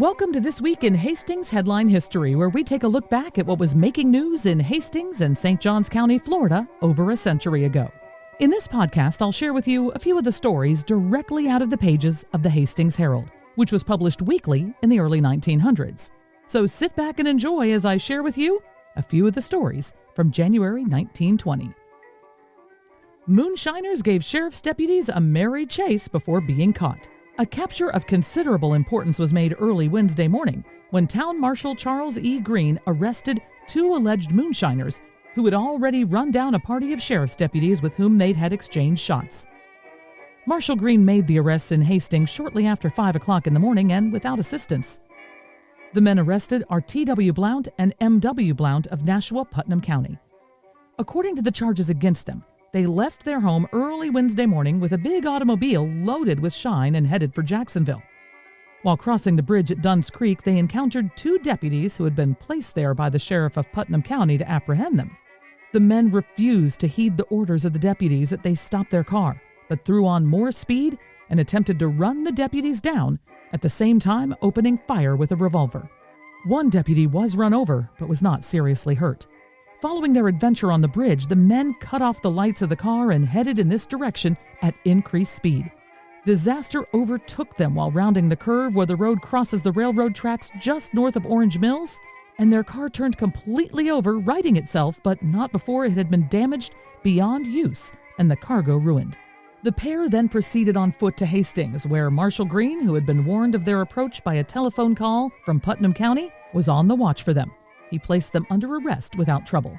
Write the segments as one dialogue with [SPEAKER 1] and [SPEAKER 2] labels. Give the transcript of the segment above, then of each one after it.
[SPEAKER 1] Welcome to This Week in Hastings Headline History, where we take a look back at what was making news in Hastings and St. Johns County, Florida, over a century ago. In this podcast, I'll share with you a few of the stories directly out of the pages of the Hastings Herald, which was published weekly in the early 1900s. So sit back and enjoy as I share with you a few of the stories from January 1920. Moonshiners gave sheriff's deputies a merry chase before being caught. A capture of considerable importance was made early Wednesday morning when Town Marshal Charles E. Green arrested two alleged moonshiners who had already run down a party of sheriff's deputies with whom they'd had exchanged shots. Marshal Green made the arrests in Hastings shortly after 5 o'clock in the morning and without assistance. The men arrested are T.W. Blount and M.W. Blount of Nashua, Putnam County. According to the charges against them, they left their home early Wednesday morning with a big automobile loaded with shine and headed for Jacksonville. While crossing the bridge at Dunn's Creek, they encountered two deputies who had been placed there by the sheriff of Putnam County to apprehend them. The men refused to heed the orders of the deputies that they stop their car, but threw on more speed and attempted to run the deputies down, at the same time opening fire with a revolver. One deputy was run over, but was not seriously hurt. Following their adventure on the bridge, the men cut off the lights of the car and headed in this direction at increased speed. Disaster overtook them while rounding the curve where the road crosses the railroad tracks just north of Orange Mills, and their car turned completely over, righting itself, but not before it had been damaged beyond use and the cargo ruined. The pair then proceeded on foot to Hastings, where Marshal Green, who had been warned of their approach by a telephone call from Putnam County, was on the watch for them. He placed them under arrest without trouble.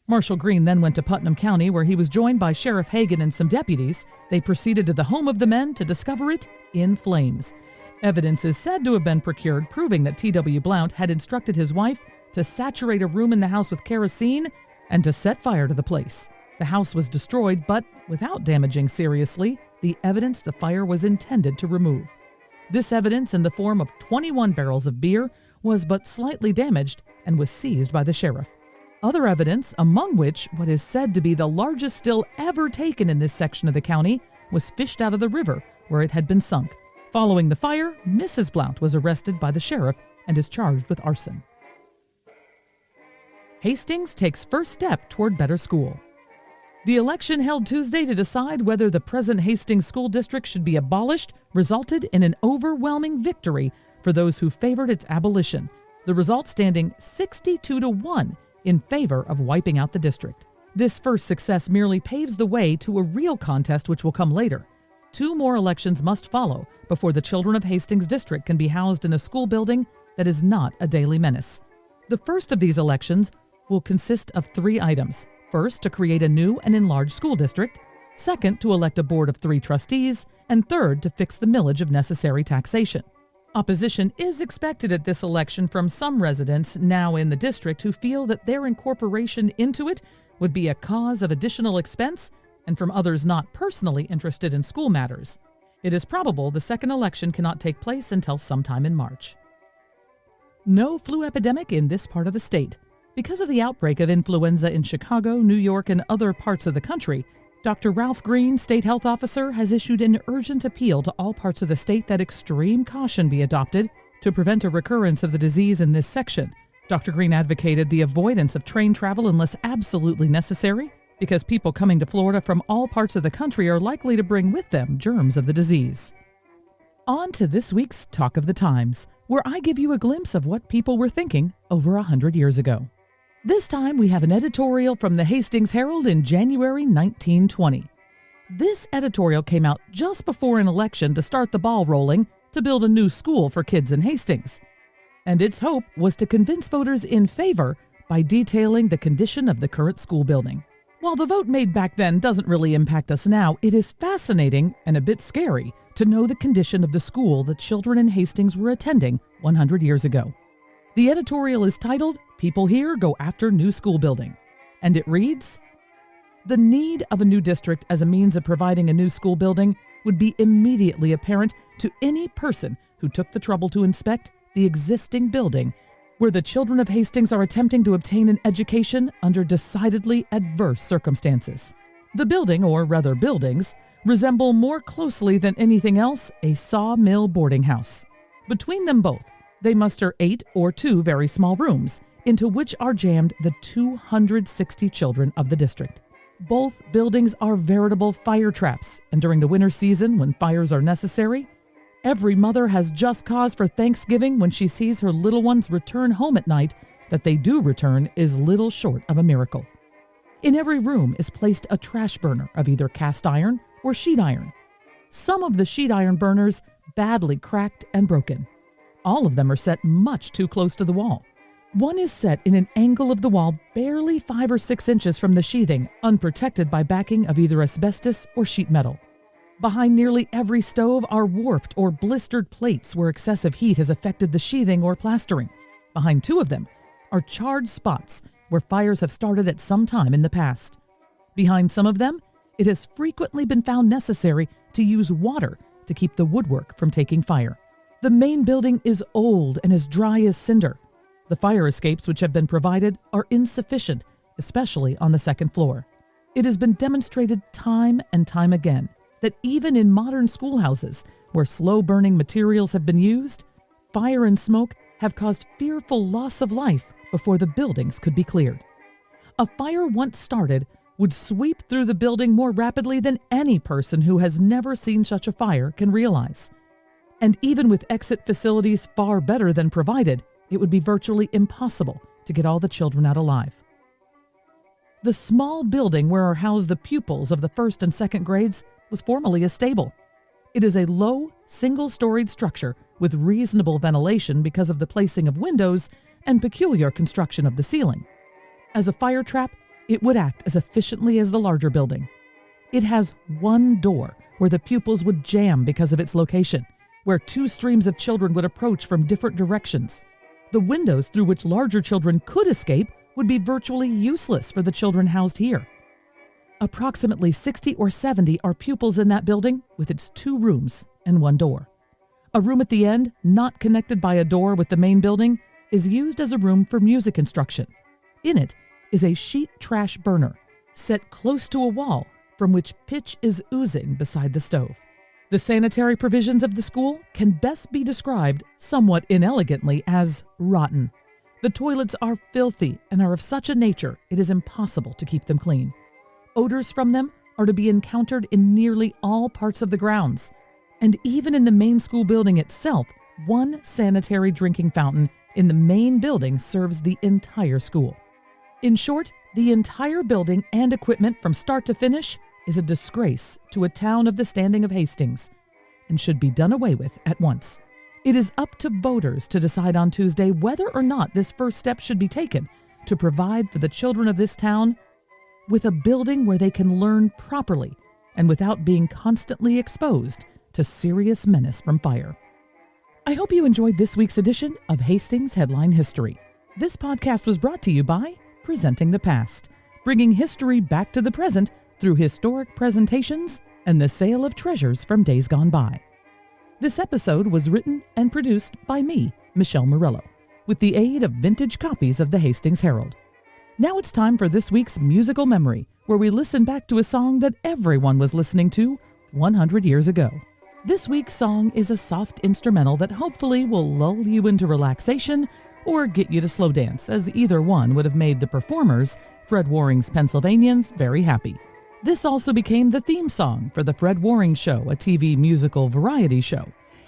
[SPEAKER 1] Marshal Green then went to Putnam County, where he was joined by Sheriff Hagan and some deputies. They proceeded to the home of the men to discover it in flames. Evidence is said to have been procured proving that T.W. Blount had instructed his wife to saturate a room in the house with kerosene and to set fire to the place. The house was destroyed, but without damaging seriously the evidence the fire was intended to remove. This evidence, in the form of 21 barrels of beer, was but slightly damaged and was seized by the sheriff. Other evidence, among which what is said to be the largest still ever taken in this section of the county, was fished out of the river where it had been sunk. Following the fire, Mrs. Blount was arrested by the sheriff and is charged with arson. Hastings takes first step toward better school. The election held Tuesday to decide whether the present Hastings School District should be abolished resulted in an overwhelming victory for those who favored its abolition, the result standing 62-1 in favor of wiping out the district. This first success merely paves the way to a real contest which will come later. Two more elections must follow before the children of Hastings District can be housed in a school building that is not a daily menace. The first of these elections will consist of 3 items. First, to create a new and enlarged school district. Second, to elect a board of 3 trustees. And third, to fix the millage of necessary taxation. Opposition is expected at this election from some residents now in the district who feel that their incorporation into it would be a cause of additional expense, and from others not personally interested in school matters. It is probable the second election cannot take place until sometime in March. No flu epidemic in this part of the state. Because of the outbreak of influenza in Chicago, New York, and other parts of the country, Dr. Ralph Green, state health officer, has issued an urgent appeal to all parts of the state that extreme caution be adopted to prevent a recurrence of the disease in this section. Dr. Green advocated the avoidance of train travel unless absolutely necessary, because people coming to Florida from all parts of the country are likely to bring with them germs of the disease. On to this week's Talk of the Times, where I give you a glimpse of what people were thinking over 100 years ago. This time we have an editorial from the Hastings Herald in January 1920. This editorial came out just before an election to start the ball rolling to build a new school for kids in Hastings. And its hope was to convince voters in favor by detailing the condition of the current school building. While the vote made back then doesn't really impact us now, it is fascinating and a bit scary to know the condition of the school the children in Hastings were attending 100 years ago. The editorial is titled, "People Here Go After New School Building," and it reads, "The need of a new district as a means of providing a new school building would be immediately apparent to any person who took the trouble to inspect the existing building where the children of Hastings are attempting to obtain an education under decidedly adverse circumstances. The building, or rather buildings, resemble more closely than anything else a sawmill boarding house. Between them both, They muster 8 or 2 very small rooms, into which are jammed the 260 children of the district. Both buildings are veritable fire traps, and during the winter season, when fires are necessary, every mother has just cause for Thanksgiving when she sees her little ones return home at night. That they do return is little short of a miracle. In every room is placed a trash burner of either cast iron or sheet iron. Some of the sheet iron burners badly cracked and broken. All of them are set much too close to the wall. One is set in an angle of the wall barely 5 or 6 inches from the sheathing, unprotected by backing of either asbestos or sheet metal. Behind nearly every stove are warped or blistered plates where excessive heat has affected the sheathing or plastering. Behind 2 of them are charred spots where fires have started at some time in the past. Behind some of them, it has frequently been found necessary to use water to keep the woodwork from taking fire. The main building is old and as dry as cinder. The fire escapes which have been provided are insufficient, especially on the second floor. It has been demonstrated time and time again that even in modern schoolhouses, where slow-burning materials have been used, fire and smoke have caused fearful loss of life before the buildings could be cleared. A fire once started would sweep through the building more rapidly than any person who has never seen such a fire can realize. And even with exit facilities far better than provided, it would be virtually impossible to get all the children out alive. The small building where are housed the pupils of the first and second grades was formerly a stable. It is a low, single-storied structure with reasonable ventilation because of the placing of windows and peculiar construction of the ceiling. As a fire trap, it would act as efficiently as the larger building. It has one door where the pupils would jam because of its location, where 2 streams of children would approach from different directions. The windows through which larger children could escape would be virtually useless for the children housed here. Approximately 60 or 70 are pupils in that building with its 2 rooms and 1 door. A room at the end, not connected by a door with the main building, is used as a room for music instruction. In it is a sheet trash burner set close to a wall from which pitch is oozing beside the stove. The sanitary provisions of the school can best be described somewhat inelegantly as rotten. The toilets are filthy and are of such a nature it is impossible to keep them clean. Odors from them are to be encountered in nearly all parts of the grounds, and even in the main school building itself, one sanitary drinking fountain in the main building serves the entire school. In short, the entire building and equipment from start to finish is a disgrace to a town of the standing of Hastings and should be done away with at once. It is up to voters to decide on Tuesday whether or not this first step should be taken to provide for the children of this town with a building where they can learn properly and without being constantly exposed to serious menace from fire. I hope you enjoyed this week's edition of Hastings Headline History. This podcast was brought to you by Presenting the Past, bringing history back to the present through historic presentations and the sale of treasures from days gone by. This episode was written and produced by me, Michelle Murillo, with the aid of vintage copies of the Hastings Herald. Now it's time for this week's musical memory, where we listen back to a song that everyone was listening to 100 years ago. This week's song is a soft instrumental that hopefully will lull you into relaxation or get you to slow dance, as either one would have made the performers, Fred Waring's Pennsylvanians, very happy. This also became the theme song for The Fred Waring Show, a TV musical variety show.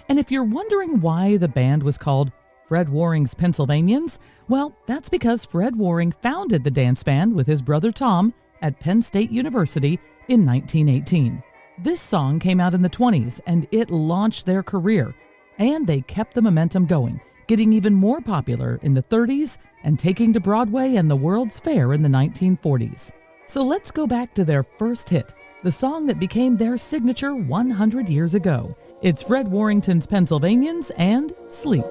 [SPEAKER 1] And if you're wondering why the band was called Fred Waring's Pennsylvanians, well, that's because Fred Waring founded the dance band with his brother Tom at Penn State University in 1918. This song came out in the 20s, and it launched their career, and they kept the momentum going, getting even more popular in the 30s and taking to Broadway and the World's Fair in the 1940s. So let's go back to their first hit, the song that became their signature 100 years ago. It's Fred Warrington's Pennsylvanians and Sleep.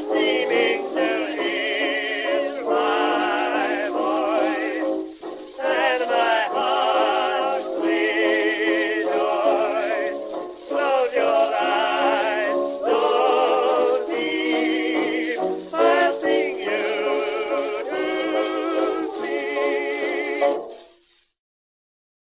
[SPEAKER 2] steaming